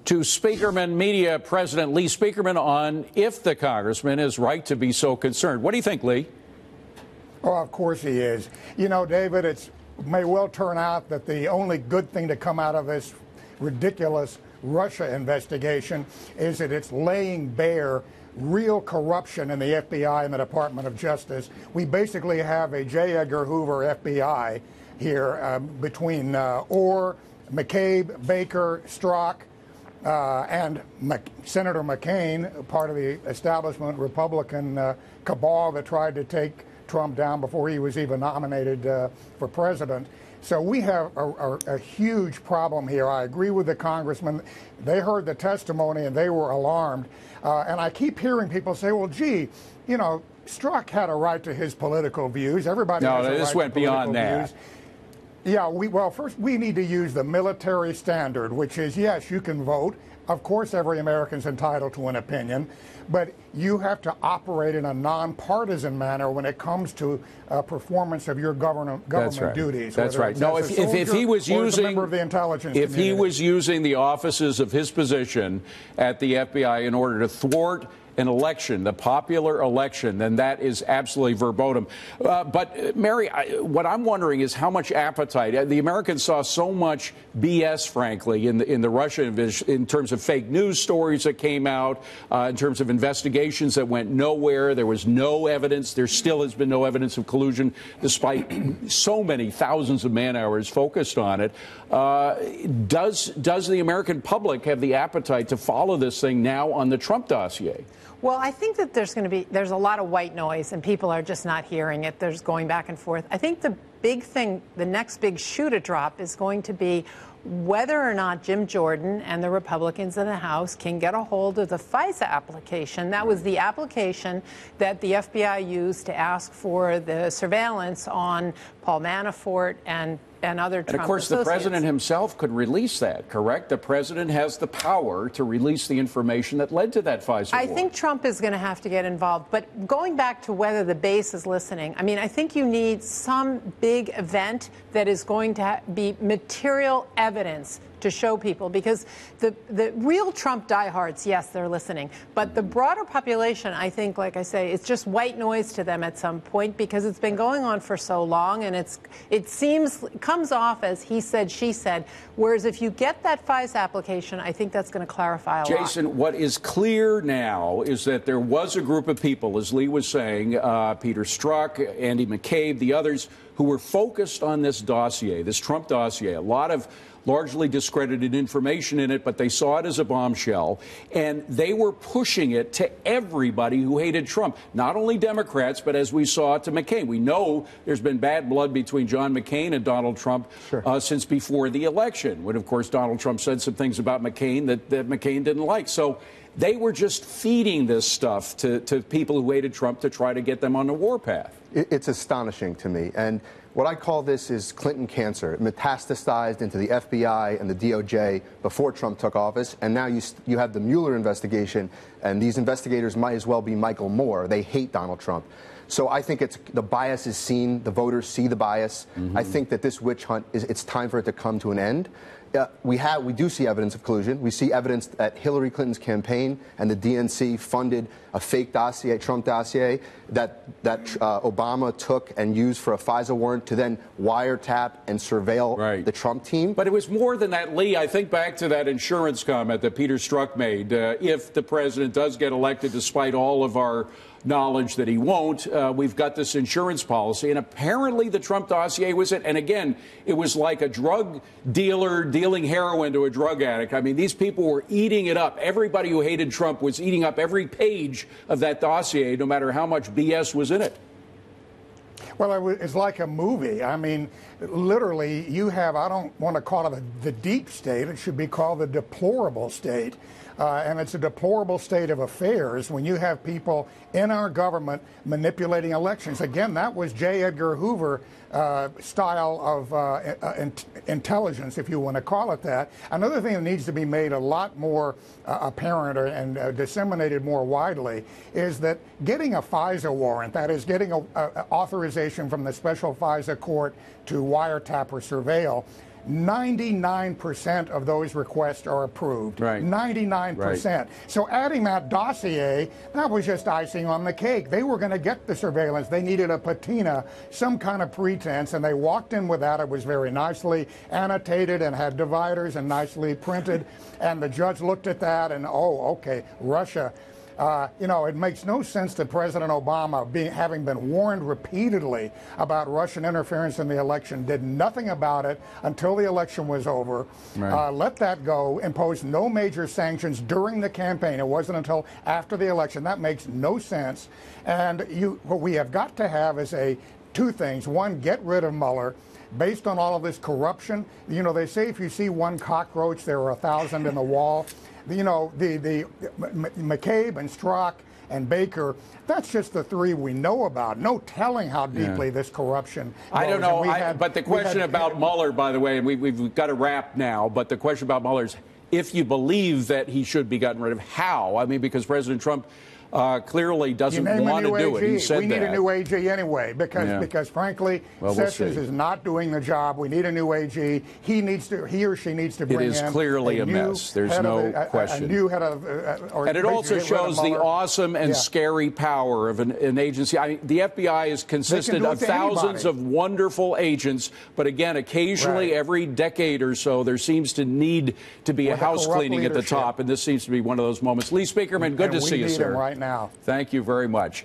To Spieckerman Media President Lee Spieckerman on if the congressman is right to be so concerned. What do you think, Lee? Oh, of course he is. You know, David, it may well turn out that the only good thing to come out of this ridiculous Russia investigation is that it's laying bare real corruption in the FBI and the Department of Justice. We basically have a J. Edgar Hoover FBI here between Orr, McCabe, Baker, Strzok, and Senator McCain, part of the establishment Republican cabal that tried to take Trump down before he was even nominated for president. So we have a huge problem here. I agree with the congressman. They heard the testimony and they were alarmed. And I keep hearing people say, well, gee, you know, Strzok had a right to his political views. Everybody has a right this went to political beyond that. views. Yeah, well, first we need to use the military standard, which is, yes, you can vote. Of course, every American's entitled to an opinion, but you have to operate in a nonpartisan manner when it comes to performance of your government duties. That's right. No, if he was using he was using the offices of his position at the FBI in order to thwart an election, the popular election, then that is absolutely verboten. But, Mary, what I'm wondering is how much appetite. The Americans saw so much BS, frankly, in the Russia in terms of fake news stories that came out, in terms of investigations that went nowhere. There was no evidence. There still has been no evidence of collusion, despite so many thousands of man-hours focused on it. Does the American public have the appetite to follow this thing now on the Trump dossier? Well, I think that there's a lot of white noise and people are just not hearing it. There's going back and forth. I think the big thing, the next big shoe to drop is going to be whether or not Jim Jordan and the Republicans in the House can get a hold of the FISA application. That was the application that the FBI used to ask for the surveillance on Paul Manafort and other Trump associates. And of course, the president himself could release that, correct? The president has the power to release the information that led to that FISA warrant. I think Trump is going to have to get involved. But going back to whether the base is listening, I mean, I think you need some big event that is going to be material evidence to show people, because the real Trump diehards, yes, they're listening. But the broader population, I think, like I say, it's just white noise to them at some point because it's been going on for so long, and it comes off as he said, she said. Whereas if you get that FISA application, I think that's going to clarify a lot. Jason, what is clear now is that there was a group of people, as Lee was saying, Peter Strzok, Andy McCabe, the others, who were focused on this dossier, this Trump dossier. A lot of largely discredited information in it, but they saw it as a bombshell, and they were pushing it to everybody who hated Trump, not only Democrats, but as we saw to McCain. We know there's been bad blood between John McCain and Donald Trump since before the election, when, of course, Donald Trump said some things about McCain that McCain didn't like. So they were just feeding this stuff to people who hated Trump to try to get them on the warpath. It's astonishing to me. And what I call this is Clinton cancer. It metastasized into the FBI and the DOJ before Trump took office. And now you have the Mueller investigation. And these investigators might as well be Michael Moore. They hate Donald Trump. So I think the bias is seen. The voters see the bias. I think that this witch hunt, it's time for it to come to an end. We do see evidence of collusion. We see evidence that Hillary Clinton's campaign and the DNC funded a fake dossier, Trump dossier, that Obama took and used for a FISA warrant to then wiretap and surveil the Trump team. But it was more than that, Lee. I think back to that insurance comment that Peter Strzok made. If the president does get elected, despite all of our knowledge that he won't, we've got this insurance policy. And apparently the Trump dossier was it. And again, it was like a drug dealer dealing heroin to a drug addict. I mean, these people were eating it up. Everybody who hated Trump was eating up every page of that dossier, no matter how much BS was in it. Well, it's like a movie. I mean, literally, you have, I don't want to call it the deep state. It should be called the deplorable state. And it's a deplorable state of affairs when you have people in our government manipulating elections. Again, that was J. Edgar Hoover style of intelligence, if you want to call it that. Another thing that needs to be made a lot more apparent and disseminated more widely is that getting a FISA warrant, that is getting a authorization from the special FISA court to wiretap or surveil, 99% of those requests are approved. Right. 99%. Right. So adding that dossier, that was just icing on the cake. They were going to get the surveillance. They needed a patina, some kind of pretense, and they walked in with that. It was very nicely annotated and had dividers and nicely printed. And the judge looked at that and, oh, okay, Russia. You know, it makes no sense that President Obama, having been warned repeatedly about Russian interference in the election, did nothing about it until the election was over, right. Let that go, imposed no major sanctions during the campaign. It wasn't until after the election. That makes no sense. And what we have got to have is two things. One, get rid of Mueller. Based on all of this corruption, you know, they say if you see one cockroach, there are 1,000 in the wall. You know, the McCabe and Strzok and Baker, that's just the three we know about. No telling how deeply this corruption goes. I don't know, but the question about Mueller, by the way, and we've got to wrap now, but the question about Mueller is if you believe that he should be gotten rid of, how? I mean, because President Trump clearly doesn't want to do it. He said we need a new AG anyway, because frankly, Sessions is not doing the job. We need a new AG. He or she needs to bring in. It is clearly a mess. There's no question. A new head of, and it also shows the awesome and scary power of an agency. I mean, the FBI is consisted of thousands of wonderful agents, but again, occasionally, every decade or so, there seems to need to be a house cleaning at the top, and this seems to be one of those moments. Lee Spieckerman, good to see you, sir. Right now. Thank you very much.